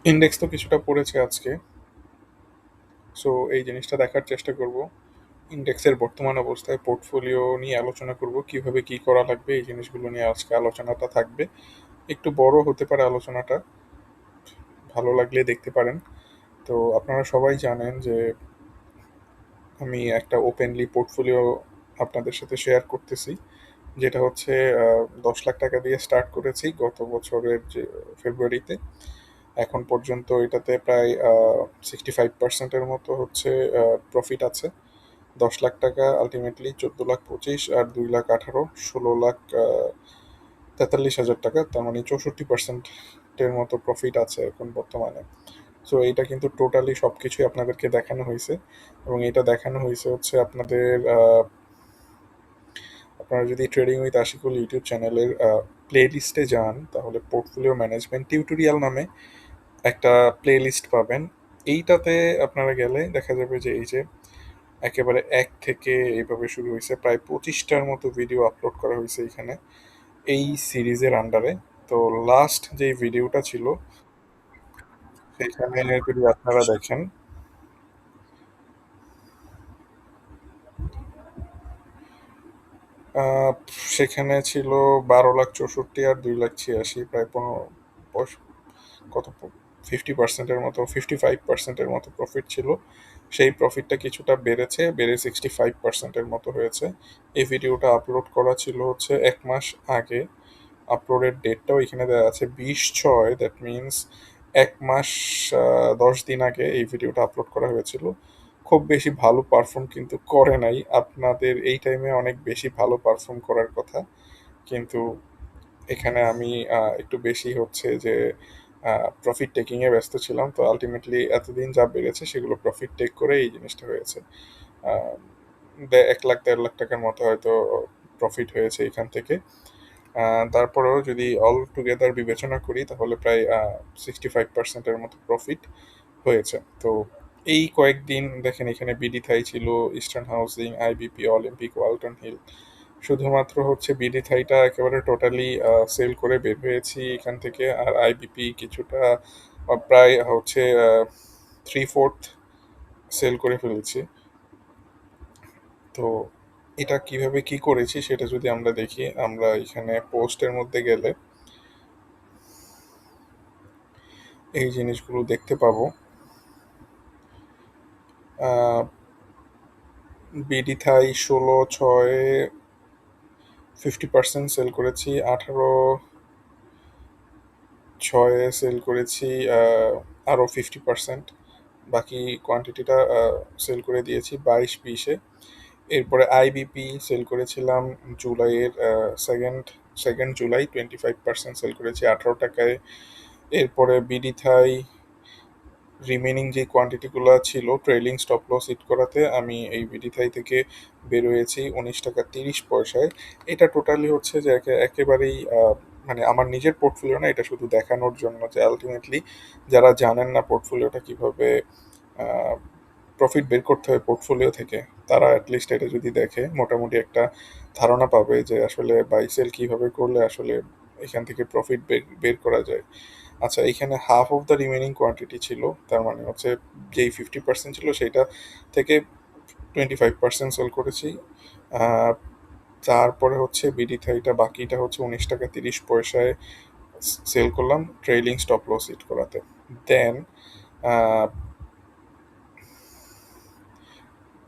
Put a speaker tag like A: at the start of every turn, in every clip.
A: Index তো কিছুটা পড়েছে আজকে। সো এই জিনিসটা দেখার চেষ্টা করব। ইন্ডেক্সের বর্তমান অবস্থায় পোর্টফোলিও নিয়ে আলোচনা করব, কিভাবে কি করা লাগবে এই জিনিসগুলো নিয়ে আজকে আলোচনাটা থাকবে। একটু বড় হতে পারে আলোচনাটা, ভালো লাগলে দেখতে পারেন। তো আপনারা সবাই জানেন যে আমি একটা ওপেনলি পোর্টফোলিও আপনাদের সাথে শেয়ার করতেছি, যেটা হচ্ছে 10 লাখ টাকা দিয়ে স্টার্ট করেছি গত বছরের যে ফেব্রুয়ারিতে। এখন পর্যন্ত এটাতে প্রায় 65%-এর মতো হচ্ছে প্রফিট আছে। 10 লাখ টাকা আলটিমেটলি 14 লাখ 25 আর 2 লাখ 18, 16 লাখ 43 হাজার টাকা, তার মানে 64%-এর মতো প্রফিট আছে এখন বর্তমানে। সো এইটা কিন্তু টোটালি সব কিছুই আপনাদেরকে দেখানো হয়েছে, এবং এটা দেখানো হয়েছে হচ্ছে আপনারা যদি ট্রেডিং উইথ আশিকুল ইউটিউব চ্যানেলের প্লে লিস্টে যান, তাহলে পোর্টফোলিও ম্যানেজমেন্ট টিউটোরিয়াল নামে একটা প্লে লিস্ট পাবেন। এইটাতে আপনারা গেলে দেখা যাবে যে এই যে একেবারে এক থেকে এইভাবে শুরু হয়েছে, প্রায় 25টার মতো ভিডিও আপলোড করা হয়েছে এখানে এই সিরিজের আন্ডারে। তো লাস্ট যে ভিডিওটা ছিল সেখানে যদি আপনারা দেখেন, আহ, সেখানে ছিল 12 লাখ 64 আর 2 লাখ 86, প্রায় 50%-এর মতো, 55%-এর মতো প্রফিট ছিল। সেই প্রফিটটা কিছুটা বেড়ে 65%-এর মতো হয়েছে। এই ভিডিওটা আপলোড করা ছিল হচ্ছে 1 মাস আগে। আপলোডের ডেটটাও এখানে দেওয়া আছে 20/6, দ্যাট মিনস 1 মাস 10 দিন আগে এই ভিডিওটা আপলোড করা হয়েছিল। খুব বেশি ভালো পারফর্ম কিন্তু করে নাই, আপনাদের এই টাইমে অনেক বেশি ভালো পারফর্ম করার কথা, কিন্তু এখানে আমি একটু বেশি হচ্ছে যে প্রফিট টেকিংয়ে ব্যস্ত ছিলাম। তো আলটিমেটলি এতদিন যা বেড়েছে সেগুলো প্রফিট টেক করে এই জিনিসটা হয়েছে। আহ, 1 লাখ 1.5 লাখ টাকার মতো হয়তো প্রফিট হয়েছে এখান থেকে। তারপরেও যদি অল টুগেদার বিবেচনা করি তাহলে প্রায় 65%-এর মতো প্রফিট হয়েছে। তো এই কয়েকদিন দেখেন এখানে বিডি থাই ছিল, Eastern Housing, IBP, Olympic, Walton Hill. শুধুমাত্র হচ্ছে বিডি থাইটা একেবারে টোটালি সেল করে বের হয়েছি এখান থেকে, আর আইবিপি কিছুটা প্রায় হচ্ছে 3/4 সেল করে ফেলেছি। তো এটা কিভাবে কি করেছি সেটা যদি আমরা দেখি, আমরা এখানে পোস্টের মধ্যে গেলে এই জিনিসগুলো দেখতে পাবো। বিডি থাই 16/6 50% সেল করেছি, 18/6 সেল করেছি আরও 50%, বাকি কোয়ান্টিটিটা সেল করে দিয়েছি 22/20-এ। এরপরে আইবিপি সেল করেছিলাম জুলাইয়ের সেকেন্ড সেকেন্ড জুলাই 25% সেল করেছি 18 টাকায়। এরপরে বিডি থাই রিমেনিং যে কোয়ান্টিটিগুলো ছিল ট্রেলিং স্টপ লস হিট করাতে আমি এই বিডি থাই থেকে বেরোয়েছি 19 টাকা 30 পয়সায়। এটা টোটালি হচ্ছে যে একেবারেই মানে আমার নিজের পোর্টফোলিও না, এটা শুধু দেখানোর জন্য যে আলটিমেটলি যারা জানেন না পোর্টফোলিওটা কিভাবে প্রফিট বের করতে হয় পোর্টফোলিও থেকে, তারা অ্যাটলিস্ট এটা যদি দেখে মোটামুটি একটা ধারণা পাবে যে আসলে বাই সেল কীভাবে করলে আসলে এখান থেকে প্রফিট বের করা যায়। আচ্ছা, এখানে half of the remaining quantity ছিল, তার মানে হচ্ছে যেই 50% ছিল সেইটা থেকে 25% সেল করেছি। আহ, তারপরে হচ্ছে বিডি থাইটা বাকিটা হচ্ছে 19 টাকা 30 পয়সায় সেল করলাম ট্রেইলিং স্টপ লস হিট করাতে। দেন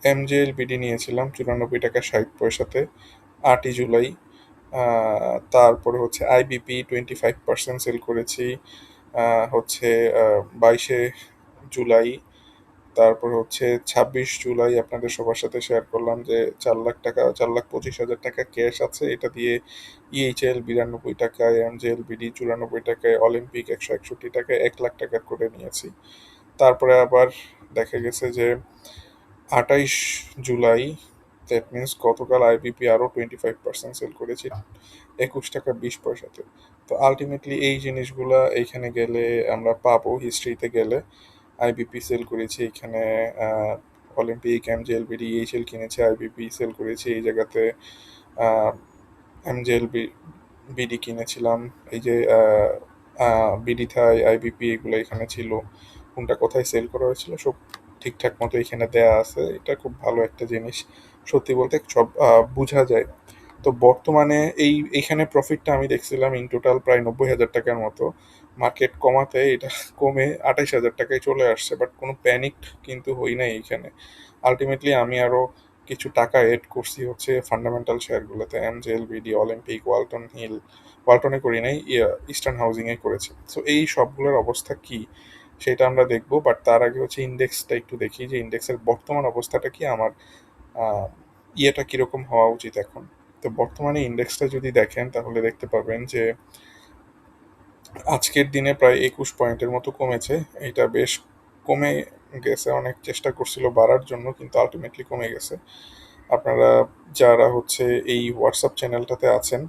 A: এমজেএল বিডি নিয়েছিলাম 94 টাকা 60 পয়সাতে 8ই জুলাই। তারপরে হচ্ছে আইবিপি 25% সেল করেছি হচ্ছে 22শে জুলাই। তারপর হচ্ছে 26 জুলাই আপনাদের সবার সাথে শেয়ার করলাম যে 4 লাখ টাকা 4,25,000 টাকা ক্যাশ আছে, এটা দিয়ে ইএইচএল 92 টাকায়, এমজেএল বিডি 94 টাকায়, অলিম্পিক 161 টাকায় 1 লাখ টাকা করে নিয়েছি। তারপরে আবার দেখা গেছে যে 28 জুলাই, দ্যাট মিনস গতকাল আইবিপি আরও 25% সেল করেছি 21 টাকা 20 পয়সাতে। তো আলটিমেটলি এই জিনিসগুলা এইখানে গেলে আমরা পাবো, হিস্ট্রিতে গেলে আইবিপি সেল করেছি এখানে, অলিম্পিক, এমজেএল বিডি, এইচএল কিনেছি, আইবিপি সেল করেছি এই জায়গাতে, এমজেএল বিডি কিনেছিলাম এই যে বিডিথাই, আইবিপি এগুলো এখানে ছিল, কোনটা কোথায় সেল করা হয়েছিল সব ঠিকঠাক মতো এখানে দেয়া আছে। এটা খুব ভালো একটা জিনিস, সত্যি বলতে সব বোঝা যায়। তো বর্তমানে এইখানে প্রফিটটা আমি দেখছিলাম ইন টোটাল প্রায় 90,000 টাকার মতো। মার্কেট কমাতে এটা কমে 28,000 টাকায় চলে আসছে, বাট কোনো প্যানিক কিন্তু হই নাই এইখানে। আলটিমেটলি আমি আরো কিছু টাকা এড করছি হচ্ছে ফান্ডামেন্টাল শেয়ারগুলোতে, এমজেএল, বিডি, অলিম্পিক, ওয়ালটন হিল। ওয়ালটনে করি নাই, ইস্টার্ন হাউজিং এ করেছি। সো এই সবগুলোর অবস্থা কি সেটা আমরা দেখবো, বাট তার আগে হচ্ছে ইন্ডেক্সটা একটু দেখি যে ইন্ডেক্সের বর্তমান অবস্থাটা কি, আমার আহ, ইয়েটা কিরকম হওয়া উচিত এখন। তো বর্তমানে ইন্ডেক্সটা যদি দেখেন তাহলে দেখতে পাবেন যে আজকের দিনে প্রায় 21 পয়েন্টের মতো কমেছে। এটা বেশ কমে গেছে, অনেক চেষ্টা করছিল বাড়ার জন্য কিন্তু আলটিমেটলি কমে গেছে। আপনারা যারা হচ্ছে এই হোয়াটসঅ্যাপ চ্যানেলটাতে আছেন,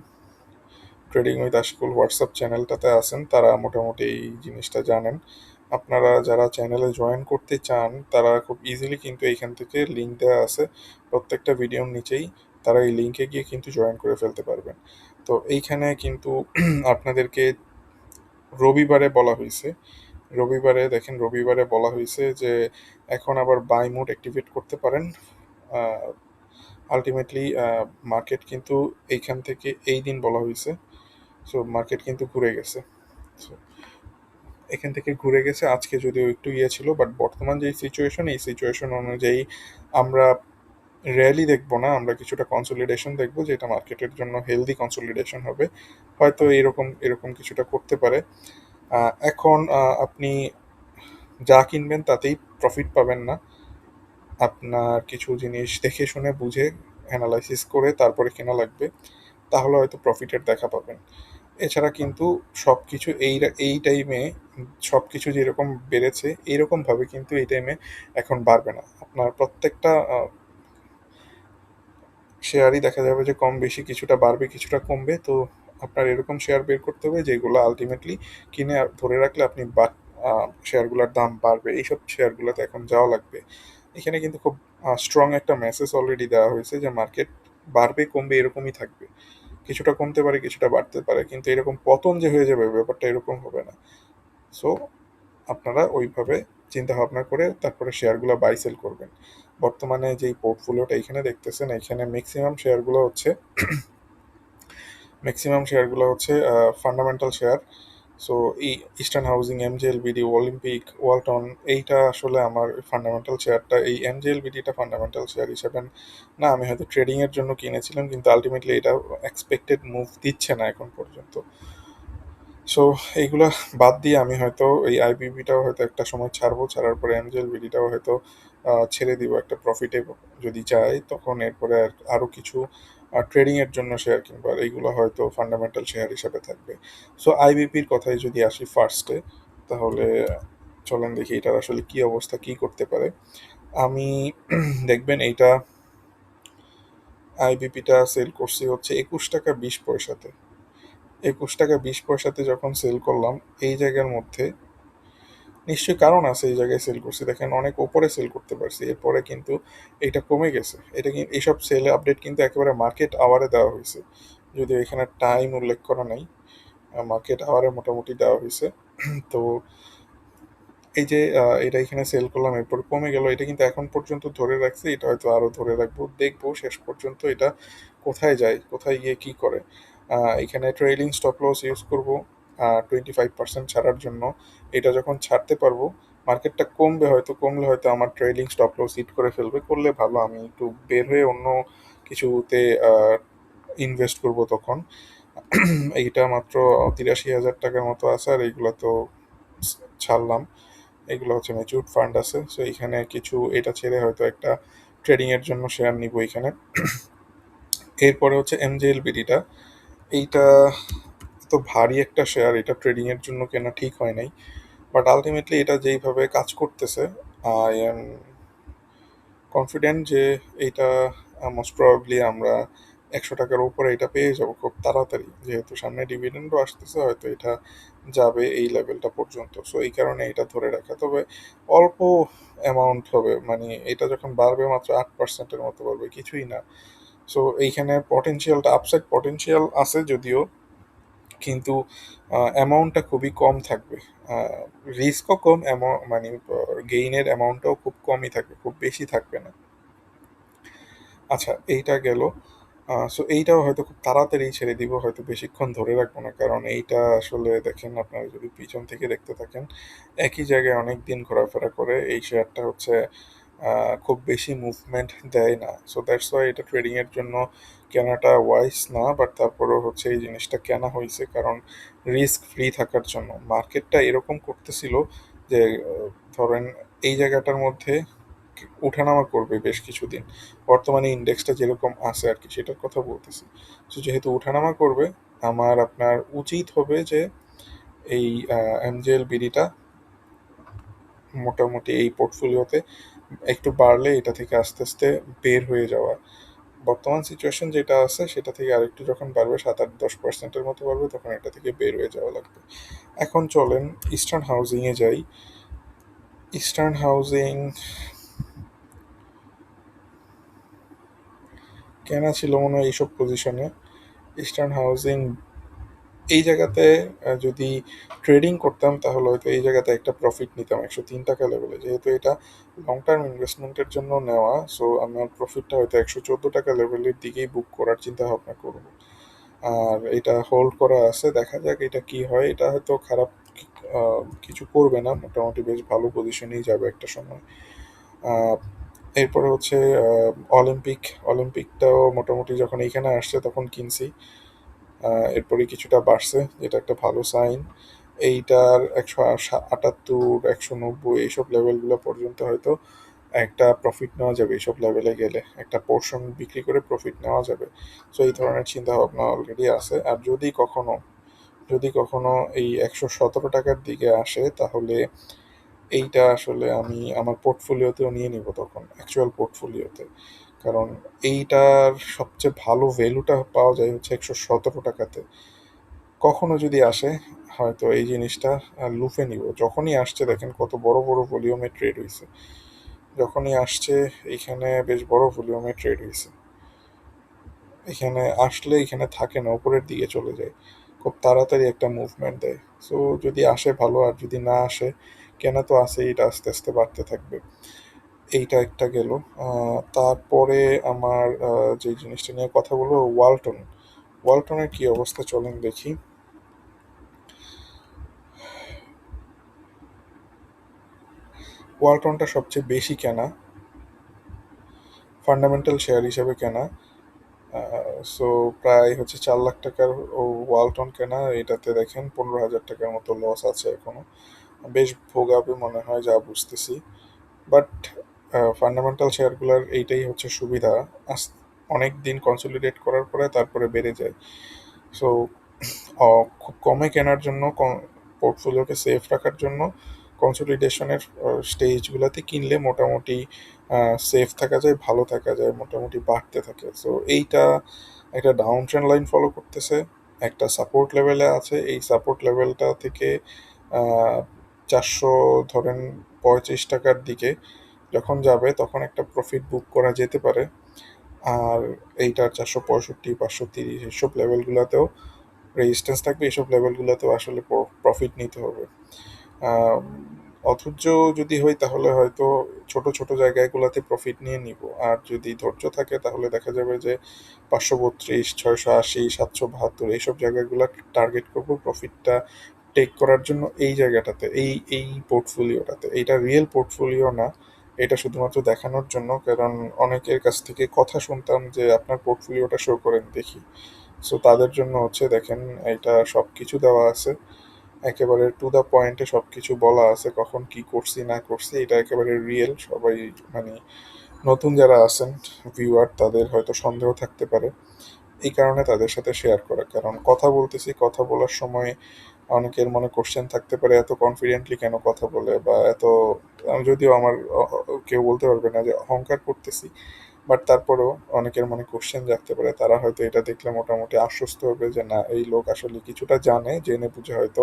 A: ট্রেডিং উইথ আশিকুল হোয়াটসঅ্যাপ চ্যানেলটাতে আছেন, তারা মোটামুটি এই জিনিসটা জানেন। আপনারা যারা চ্যানেলে জয়েন করতে চান তারা খুব ইজিলি কিন্তু এইখান থেকে লিঙ্ক দেওয়া আছে প্রত্যেকটা ভিডিওর নিচেই, তারা এই লিঙ্কে গিয়ে কিন্তু জয়েন করে ফেলতে পারবেন। তো এইখানে কিন্তু আপনাদেরকে রবিবারে বলা হয়েছে, রবিবারে দেখেন, রবিবারে বলা হয়েছে যে এখন আবার বাই মোড অ্যাক্টিভেট করতে পারেন। আলটিমেটলি মার্কেট কিন্তু এইখান থেকে এই দিন বলা হয়েছে, সো মার্কেট কিন্তু ঘুরে গেছে। So, এখান থেকে ঘুরে গেছে, আজকে যদিও একটু ইয়ে ছিল, বাট বর্তমান যে সিচুয়েশন, এই সিচুয়েশন অনুযায়ী আমরা র্যালি দেখবো না, আমরা কিছুটা কনসলিডেশন দেখবো, যেটা মার্কেটের জন্য হেলদি কনসলিডেশন হবে। হয়তো এরকম এরকম কিছুটা করতে পারে। এখন আপনি যা কিনবেন তাতেই প্রফিট পাবেন না, আপনার কিছু জিনিস দেখে শুনে বুঝে অ্যানালাইসিস করে তারপরে কেনা লাগবে, তাহলে হয়তো প্রফিটের দেখা পাবেন। এছাড়া কিন্তু সব কিছু এই টাইমে সব কিছু যেরকম বেড়েছে এইরকমভাবে কিন্তু এই টাইমে এখন বাড়বে না। আপনার প্রত্যেকটা শেয়ারই দেখা যাবে যে কম বেশি কিছুটা বাড়বে কিছুটা কমবে। তো আপনার এরকম শেয়ার বের করতে হবে যেগুলো আলটিমেটলি কিনে ধরে রাখলে আপনি শেয়ারগুলোর দাম বাড়বে, এইসব শেয়ারগুলোতে এখন যাওয়া লাগবে। এখানে কিন্তু খুব স্ট্রং একটা মেসেজ অলরেডি দেওয়া হয়েছে যে মার্কেট বাড়বে কমবে এরকমই থাকবে, কিছুটা কমতে পারে কিছুটা বাড়তে পারে, কিন্তু এরকম পতন যে হয়ে যাবে ব্যাপারটা এরকম হবে না। সো আপনারা ওইভাবে চিন্তা ভাবনা করে তারপরে শেয়ারগুলো বাই সেল করবেন। বর্তমানে যেই পোর্টফোলিওটা এখানে দেখতেছেন, এখানে ম্যাক্সিমাম শেয়ারগুলো হচ্ছে ফান্ডামেন্টাল শেয়ার। সো এই eastern housing, MJL, BD, Olympic, Walton, এইটা আসলে আমার ফান্ডামেন্টাল শেয়ারটা, এই এমজেএল, বিডিটা ফান্ডামেন্টাল শেয়ার হিসেবে না, আমি হয়তো ট্রেডিং এর জন্য কিনেছিলাম, কিন্তু আলটিমেটলি এটা এক্সপেক্টেড মুভ দিচ্ছে না এখন পর্যন্ত। সো এইগুলা বাদ দিয়ে আমি হয়তো এই আইবিবিটাও হয়তো একটা সময় ছাড়বো, ছাড়ার পরে এমজেএল, বিডিটাও হয়তো ছেড়ে দিব একটা প্রফিটে যদি যাই, তখন এরপরে আরও কিছু ট্রেডিং এর জন্য শেয়ার কিনবো, আর এইগুলো হয়তো ফান্ডামেন্টাল শেয়ার হিসেবে থাকবে। সো আইবিপির কথায় যদি আসি ফার্স্টে, তাহলে চলেন দেখি এটার আসলে কি অবস্থা, কি করতে পারে। আমি দেখবেন এইটা আইবিপিটা সেল করছি হচ্ছে 21 টাকা 20 পয়সাতে। 21 টাকা 20 পয়সাতে যখন সেল করলাম, এই জায়গার মধ্যে নিশ্চয়ই কারণ আছে এই জায়গায় সেল করছি, দেখেন অনেক ওপরে সেল করতে পারছি, এরপরে কিন্তু এটা কমে গেছে। এটা কিন্তু এইসব সেল আপডেট কিন্তু একেবারে মার্কেট আওয়ারে দেওয়া হয়েছে, যদিও এখানে টাইম উল্লেখ করা নাই, মার্কেট আওয়ারে মোটামুটি দেওয়া হয়েছে। তো এই যে এটা এখানে সেল করলাম এরপর কমে গেল, এটা কিন্তু এখন পর্যন্ত ধরে রাখছি, এটা হয়তো আরো ধরে রাখবো, দেখবো শেষ পর্যন্ত এটা কোথায় যায়, কোথায় গিয়ে কি করে। এখানে ট্রেইলিং স্টপ লস ইউজ করবো 25% ছাড়ার জন্য। এটা যখন ছাড়তে পারবো, মার্কেটটা কমবে, হয়তো কমলে হয়তো আমার ট্রেইলিং স্টপ লস হিট করে ফেলবে, করলে ভালো, আমি একটু বের হয়ে অন্য কিছুতে ইনভেস্ট করব তখন। এইটা মাত্র 83,000 টাকার মতো আছে, আর এইগুলো তো ছাড়লাম, এগুলো হচ্ছে ম্যাচিউরড ফান্ড আছে। সো এখানে কিছু এটা ছেড়ে হয়তো একটা ট্রেডিং এর জন্য শেয়ার নিব এখানে। এরপরে হচ্ছে এমজেএল, বিডিটা, এইটা তো ভারী একটা শেয়ার, এটা ট্রেডিং এর জন্য কেনা ঠিক হয় নাই, বাট আলটিমেটলি এটা যেইভাবে কাজ করতেছে, আই এম কনফিডেন্ট যে এইটা মোস্ট প্রবাবলি আমরা 100 টাকার উপরে এটা পেয়ে যাব খুব তাড়াতাড়ি, যেহেতু সামনে ডিভিডেন্ডও আসতেছে, হয়তো এটা যাবে এই লেভেলটা পর্যন্ত। সো এই কারণে এটা ধরে রাখা, তবে অল্প অ্যামাউন্ট হবে, মানে এটা যখন বাড়বে মাত্র 8%-এর মতো বাড়বে, কিছুই না। সো এইখানে পটেনশিয়ালটা, আপসাইড পটেনশিয়াল আছে যদিও, কিন্তু অ্যামাউন্টটা খুবই কম থাকবে। রিস্কও কম, মানে গেইনের অ্যামাউন্টটাও খুব কমই থাকবে, খুব বেশি থাকবে না। আচ্ছা, এইটা গেল। সো এইটাও হয়তো খুব তাড়াতাড়ি ছেড়ে দিব, হয়তো বেশিক্ষণ ধরে রাখবো না, কারণ এইটা আসলে দেখেন, আপনারা যদি পিছন থেকে দেখতে থাকেন, একই জায়গায় অনেক দিন ঘোরাফেরা করে এই শেয়ারটা হচ্ছে খুব বেশি মুভমেন্ট দেয় না। সো দ্যাটস ওয়াই এটা ট্রেডিং এর জন্য কেনাটা ওয়াইস না, বাট তারপরেও হচ্ছে এই জিনিসটা কেনা হয়েছে কারণ রিস্ক ফ্রি থাকার জন্য। মার্কেটটা এরকম করতেছিল যে ধরেন এই জায়গাটার মধ্যে ওঠানামা করবে বেশ কিছুদিন। বর্তমানে ইন্ডেক্সটা যেরকম আছে আর কি, সেটার কথা বলতেছি। তো যেহেতু ওঠানামা করবে, আমার আপনার উচিত হবে যে এই এমজেএল বিডিটা মোটামুটি এই পোর্টফোলিওতে একটু বাড়লে এটা থেকে আস্তে আস্তে বের হয়ে যাওয়া। বর্তমান সিচুয়েশন যেটা আছে সেটা থেকে আরেকটু যখন বাড়বে, 7-8-10%-এর মতো বাড়বে, তখন এটা থেকে বের হয়ে যাওয়া লাগবে। এখন চলেন ইস্টার্ন হাউজিংয়ে যাই। ইস্টার্ন হাউজিং কেনা ছিল মনে হয় এইসব পজিশনে। ইস্টার্ন হাউজিং এই জায়গাতে যদি ট্রেডিং করতাম তাহলে হয়তো এই জায়গাতে একটা প্রফিট নিতাম 103 টাকা লেভেলে। যেহেতু এটা লং টার্ম ইনভেস্টমেন্টের জন্য নেওয়া, সো আমার প্রফিটটা হয়তো 114 টাকা লেভেলের দিকেই বুক করার চিন্তা ভাবনা করব। আর এটা হোল্ড করা আছে, দেখা যাক এটা কি হয়। এটা হয়তো খারাপ কিছু করবে না, মোটামুটি বেশ ভালো পজিশনেই যাবে একটা সময়। আহ, এরপরে হচ্ছে অলিম্পিক। অলিম্পিকটাও মোটামুটি যখন এইখানে আসছে তখন কিনছি। এরপরে কিছুটা বাড়ছে, যেটা একটা ভালো সাইন। এইটার 178, 190 এইসব লেভেলগুলো পর্যন্ত হয়তো একটা প্রফিট নেওয়া যাবে। এইসব লেভেলে গেলে একটা পোর্শন বিক্রি করে প্রফিট নেওয়া যাবে। সো এই ধরনের চিন্তা ভাবনা অলরেডি আছে। আর যদি কখনো এই 117 টাকার দিকে আসে, তাহলে এইটা আসলে আমি আমার পোর্টফোলিওতেও নিয়ে নিব, তখন অ্যাকচুয়াল পোর্টফোলিওতে। কারণ এইটার সবচেয়ে ভালো ভ্যালুটা পাওয়া যায় হচ্ছে 117 টাকাতে। কখনো যদি আসে, হয়তো এই জিনিসটা লুফে নিব। যখনই আসছে দেখেন কত বড় বড় ভলিউমে ট্রেড হয়েছে। যখনই আসছে এখানে বেশ বড় ভলিউমে ট্রেড হয়েছে। এখানে আসলে এখানে থাকে না, উপরের দিকে চলে যায়, খুব তাড়াতাড়ি একটা মুভমেন্ট দেয়। সো যদি আসে ভালো, আর যদি না আসে, কেনা তো আছে, এটা আস্তে আস্তে বাড়তে থাকবে। এইটা একটা গেল। তারপরে আমার যে জিনিসটা নিয়ে কথা বলবো, ওয়ালটন। ওয়ালটনের কি অবস্থা চলেন দেখি। ওয়ালটনটা সবচেয়ে বেশি কেনা, ফান্ডামেন্টাল শেয়ার হিসেবে কেনা। সো প্রায় হচ্ছে 4 লাখ টাকার ওয়ালটন কেনা। এটাতে দেখেন 15,000 টাকার মতো লস আছে এখনো। বেশ ভোগাবে মনে হয় যা বুঝতেছি। বাট ফান্ডামেন্টাল শেয়ারগুলোর এইটাই হচ্ছে সুবিধা, অনেক দিন কনসলিডেট করার পরে তারপরে বেড়ে যায়। সো খুব কমে কেনার জন্য, পোর্টফোলিওকে সেফ রাখার জন্য কনসলিডেশনের স্টেজগুলোতে কিনলে মোটামুটি সেফ থাকা যায়, ভালো থাকা যায়, মোটামুটি বাড়তে থাকে। সো এইটা একটা ডাউন ট্রেন্ড লাইন ফলো করতেছে, একটা সাপোর্ট লেভেলে আছে। এই সাপোর্ট লেভেলটা থেকে 400, ধরেন 35 টাকার দিকে যখন যাবে, তখন একটা প্রফিট বুক করা যেতে পারে। আর এইটার 465, 530 এইসব লেভেলগুলোতেও রেজিস্ট্যান্স থাকবে। এইসব লেভেলগুলোতেও আসলে প্রফিট নিতে হবে। আহ, অধৈর্য যদি হই তাহলে হয়তো ছোট ছোট জায়গাগুলোতে প্রফিট নিয়ে নিব। আর যদি ধৈর্য থাকে তাহলে দেখা যাবে যে 532, 680, 772 এইসব জায়গাগুলো টার্গেট করব প্রফিটটা টেক করার জন্য। এই জায়গাটাতে, এই পোর্টফোলিওটাতে, এইটা রিয়েল পোর্টফোলিও না, এটা শুধুমাত্র দেখানোর জন্য। কারণ অনেকের কাছ থেকে কথা শুনতাম যে আপনার পোর্টফোলিওটা শো করেন দেখি। সো তাদের জন্য হচ্ছে দেখেন, এটা সব কিছু দেওয়া আছে, একেবারে টু দ্য পয়েন্টে সব কিছু বলা আছে, কখন কি করছি না করছি, এটা একেবারে রিয়েল। সবাই মানে নতুন যারা আছেন ভিউয়ার, তাদের হয়তো সন্দেহ থাকতে পারে, এই কারণে তাদের সাথে শেয়ার করা। কারণ কথা বলতেছি, কথা বলার সময় অনেকের মনে কোশ্চেন থাকতে পারে, এত কনফিডেন্টলি কেন কথা বলে, বা এত, যদিও আমার কেউ বলতে পারবে না যে অহংকার করতেছি, বাট তারপরেও অনেকের মনে কোশ্চেন জাগতে পারে। তারা হয়তো এটা দেখলে মোটামুটি আশ্বস্ত হবে যে না, এই লোক আসলে কিছুটা জানে, জেনে বুঝে হয়তো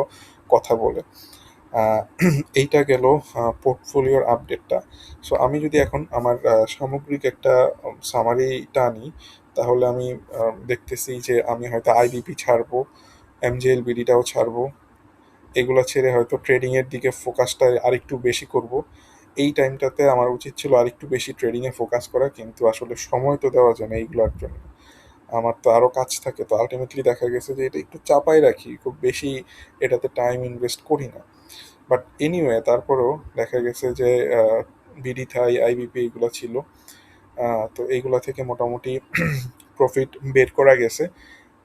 A: কথা বলে। আহ, এইটা গেল পোর্টফোলিওর আপডেটটা। সো আমি যদি এখন আমার সামগ্রিক একটা সামারি টানি, তাহলে আমি দেখতেছি যে আমি হয়তো আইবিপি ছাড়বো, এমজেএল বিডিটাও ছাড়বো। এগুলো ছেড়ে হয়তো ট্রেডিংয়ের দিকে ফোকাসটা আরেকটু বেশি করব। এই টাইমটাতে আমার উচিত ছিল আরেকটু বেশি ট্রেডিংয়ে ফোকাস করা, কিন্তু আসলে সময় তো দেওয়া যায় না এইগুলোর জন্য। আমার তো আরও কাজ থাকে, তো আলটিমেটলি দেখা গেছে যে এটা একটু চাপাই রাখি, খুব বেশি এটাতে টাইম ইনভেস্ট করি না। বাট এনিওয়ে তারপরেও দেখা গেছে যে বিডি থাই আইবিপি এগুলো ছিল, তো এইগুলা থেকে মোটামুটি প্রফিট বের করা গেছে।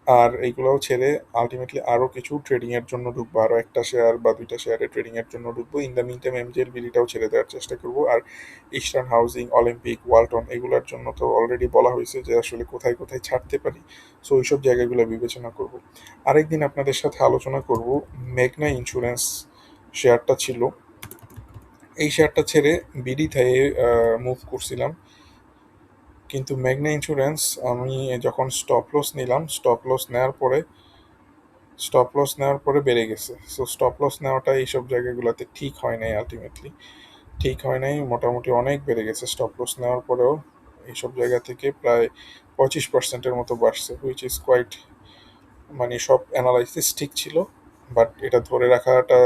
A: আর এইগুলোও ছেড়ে আলটিমেটলি আরও কিছু ট্রেডিংয়ের জন্য ঢুকবো, আরও একটা শেয়ার বা দুইটা শেয়ারে ট্রেডিংয়ের জন্য ঢুকবো। In the meantime MJL বিডিটাও ছেড়ে দেওয়ার চেষ্টা করবো। আর ইস্টার্ন হাউজিং, অলিম্পিক, ওয়ালটন এগুলোর জন্য তো অলরেডি বলা হয়েছে যে আসলে কোথায় কোথায় ছাড়তে পারি, সো ওইসব জায়গাগুলো বিবেচনা করব। আরেকদিন আপনাদের সাথে আলোচনা করব মেঘনা ইন্স্যুরেন্স শেয়ারটা ছিল, এই শেয়ারটা ছেড়ে বিডি থাইয়ে মুভ করছিলাম। কিন্তু মেঘনা ইন্স্যুরেন্স আমি যখন স্টপ লস নেওয়ার পরে বেড়ে গেছে। সো স্টপ লস নেওয়াটা এইসব জায়গাগুলোতে ঠিক হয় নাই, আলটিমেটলি ঠিক হয় নাই, মোটামুটি অনেক বেড়ে গেছে স্টপ লস নেওয়ার পরেও। এইসব জায়গা থেকে প্রায় 25%-এর মতো বাড়ছে, হুইচ ইজ কোয়াইট, মানে সব অ্যানালাইসিস ঠিক ছিল, বাট এটা ধরে রাখাটা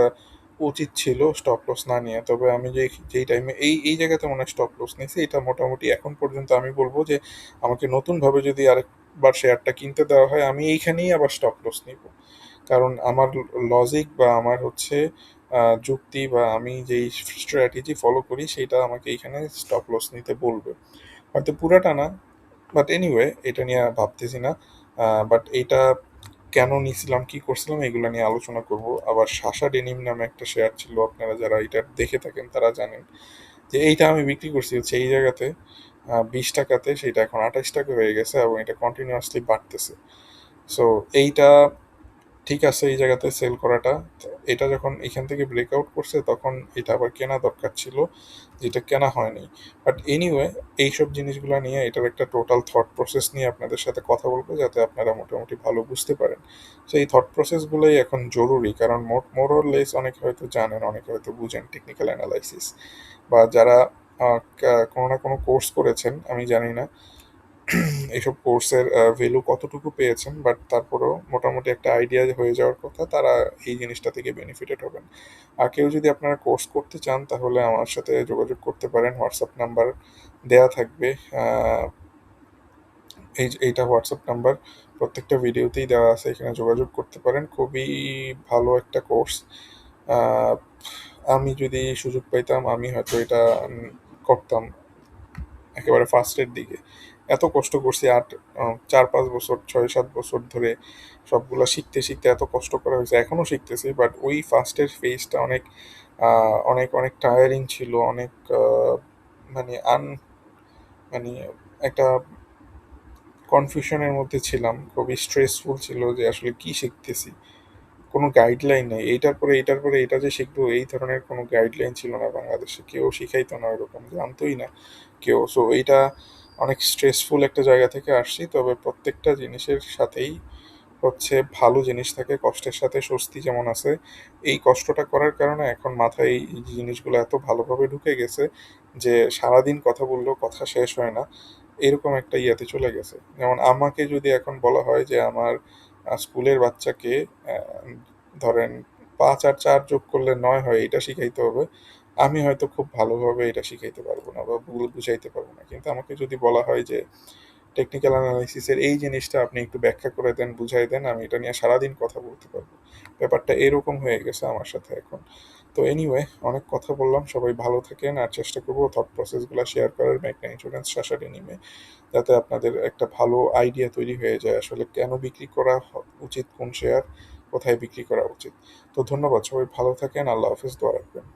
A: উচিত ছিল স্টপ লস না নিয়ে। তবে আমি যেই টাইমে এই এই জায়গাতে মনে হয় স্টপ লস নিয়েছি, এটা মোটামুটি এখন পর্যন্ত আমি বলবো যে আমাকে নতুনভাবে যদি আরেকবার শেয়ারটা কিনতে দেওয়া হয় আমি এইখানেই আবার স্টপ লস নিব। কারণ আমার লজিক বা আমার হচ্ছে যুক্তি বা আমি যেই স্ট্র্যাটেজি ফলো করি সেটা আমাকে এইখানে স্টপ লস নিতে বলবে, হয়তো পুরাটা না, বাট এনিওয়ে এটা নিয়ে ভাবতেছি না। বাট এইটা কেন নিছিলাম, কি করছিলাম, এগুলো নিয়ে আলোচনা করব। আবার শাসা ডেনিম নামে একটা শেয়ার ছিল, আপনারা যারা এটা দেখে থাকেন তারা জানেন যে এইটা আমি বিক্রি করছি হচ্ছে এই জায়গাতে 20 টাকাতে, সেটা এখন 28 টাকা হয়ে গেছে এবং এটা কন্টিনিউয়াসলি বাড়তেছে। সো এইটা ঠিক আছে এই জায়গাতে সেল করাটা। তো এটা যখন এখান থেকে ব্রেকআউট করছে তখন এটা আবার কেনা দরকার ছিল, যেটা কেনা হয়নি। বাট এনিওয়ে এইসব জিনিসগুলো নিয়ে এটার একটা টোটাল থট প্রসেস নিয়ে আপনাদের সাথে কথা বলবো, যাতে আপনারা মোটামুটি ভালো বুঝতে পারেন। তো এই থট প্রসেসগুলোই এখন জরুরি, কারণ মোর অর লেস অনেকে হয়তো জানেন, অনেকে হয়তো বুঝেন টেকনিক্যাল অ্যানালাইসিস, বা যারা কোনো না কোনো কোর্স করেছেন, আমি জানি না এইসব কোর্সের ভ্যালু কতটুকু পেয়েছেন, বাট তারপরেও মোটামুটি একটা আইডিয়া হয়ে যাওয়ার কথা, তারা এই জিনিসটা থেকে বেনিফিটেড হবেন। আর কেউ যদি আপনারা কোর্স করতে চান তাহলে আমার সাথে যোগাযোগ করতে পারেন, হোয়াটসঅ্যাপ নাম্বার দেয়া থাকবে। এইটা হোয়াটসঅ্যাপ নাম্বার, প্রত্যেকটা ভিডিওতেই দেওয়া আছে, এখানে যোগাযোগ করতে পারেন। খুবই ভালো একটা কোর্স। আমি যদি সুযোগ পাইতাম আমি হয়তো এটা করতাম একেবারে ফার্স্টের দিকে। এত কষ্ট করছি 4-5 বছর, 6-7 বছর ধরে সবগুলা শিখতে শিখতে এত কষ্ট করা হয়েছে, এখনও শিখতেছি। বাট ওই ফার্স্টের ফেজটা অনেক অনেক অনেক টায়ারিং ছিল, অনেক মানে মানে একটা কনফিউশনের মধ্যে ছিলাম, খুবই স্ট্রেসফুল ছিল যে আসলে কি শিখতেছি, কোনো গাইডলাইন নেই। এইটার পরে এটা যে শিখবো এই ধরনের কোনো গাইডলাইন ছিল না বাংলাদেশে, কেউ শিখাইতো না, ওরকম জানতোই না কেউ। সো এইটা অনেক স্ট্রেসফুল একটা জায়গা থেকে আসছি। তবে প্রত্যেকটা জিনিসের সাথেই হচ্ছে ভালো জিনিস থাকে, কষ্টের সাথে স্বস্তি যেমন আছে। এই কষ্টটা করার কারণে এখন মাথায় এই জিনিসগুলো এত ভালোভাবে ঢুকে গেছে যে সারাদিন কথা বললেও কথা শেষ হয় না, এরকম একটা ইয়াতে চলে গেছে। যেমন আমাকে যদি এখন বলা হয় যে আমার স্কুলের বাচ্চাকে ধরেন 5 আর 4 যোগ করলে 9 হয় এটা শিখাইতে হবে, আমি হয়তো খুব ভালোভাবে এটা শিখাইতে পারবো না বা বুঝাইতে পারবো না। কিন্তু আমাকে যদি বলা হয় যে টেকনিক্যাল অ্যানালাইসিসের এই জিনিসটা আপনি একটু ব্যাখ্যা করে দেন, বুঝাই দেন, আমি এটা নিয়ে সারাদিন কথা বলতে পারবো। ব্যাপারটা এরকম হয়ে গেছে আমার সাথে এখন। তো এনিওয়ে অনেক কথা বললাম, সবাই ভালো থাকেন, আর চেষ্টা করবো থট প্রসেসগুলো শেয়ার করার মেঘনা ইন্স্যুরেন্স শাসারি নিমে, যাতে আপনাদের একটা ভালো আইডিয়া তৈরি হয়ে যায় আসলে কেন বিক্রি করা উচিত, কোন শেয়ার কোথায় বিক্রি করা উচিত। তো ধন্যবাদ, সবাই ভালো থাকেন, আল্লাহ হাফিজ, দোয়া রাখবেন।